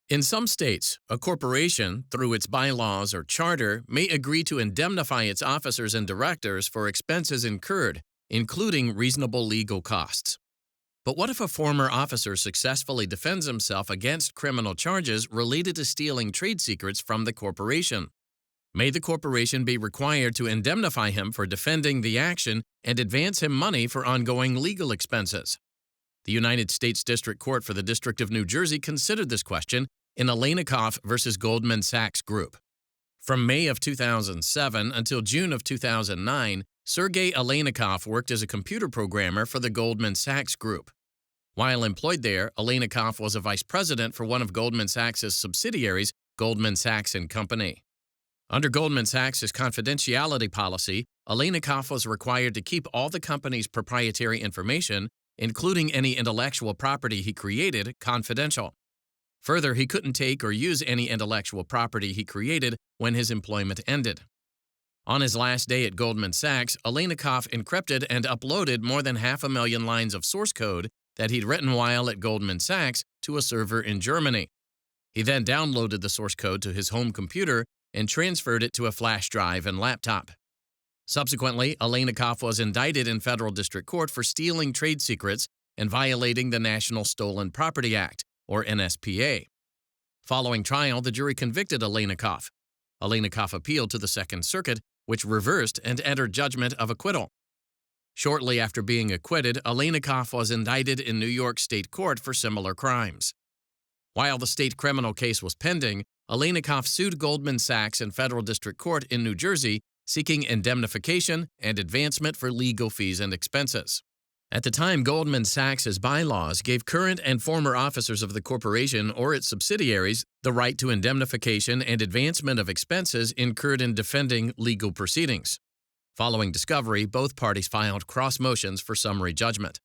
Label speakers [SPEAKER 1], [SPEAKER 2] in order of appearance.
[SPEAKER 1] In some states, a corporation, through its bylaws or charter, may agree to indemnify its officers and directors for expenses incurred, including reasonable legal costs. But what if a former officer successfully defends himself against criminal charges related to stealing trade secrets from the corporation? May the corporation be required to indemnify him for defending the action and advance him money for ongoing legal expenses? The United States District Court for the District of New Jersey considered this question in Aleynikov versus Goldman Sachs Group. From May of 2007 until June of 2009, Sergey Aleynikov worked as a computer programmer for the Goldman Sachs Group. While employed there, Aleynikov was a vice president for one of Goldman Sachs' subsidiaries, Goldman Sachs and Company. Under Goldman Sachs' confidentiality policy, Aleynikov was required to keep all the company's proprietary information, including any intellectual property he created, confidential. Further, he couldn't take or use any intellectual property he created when his employment ended. On his last day at Goldman Sachs, Aleynikov encrypted and uploaded more than 500,000 lines of source code that he'd written while at Goldman Sachs to a server in Germany. He then downloaded the source code to his home computer and transferred it to a flash drive and laptop. Subsequently, Aleynikov was indicted in federal district court for stealing trade secrets and violating the National Stolen Property Act, or NSPA. Following trial, the jury convicted Aleynikov. Aleynikov appealed to the Second Circuit, which reversed and entered judgment of acquittal. Shortly after being acquitted, Aleynikov was indicted in New York State Court for similar crimes. While the state criminal case was pending, Aleynikov sued Goldman Sachs in federal district court in New Jersey, seeking indemnification and advancement for legal fees and expenses. At the time, Goldman Sachs' bylaws gave current and former officers of the corporation or its subsidiaries the right to indemnification and advancement of expenses incurred in defending legal proceedings. Following discovery, both parties filed cross motions for summary judgment.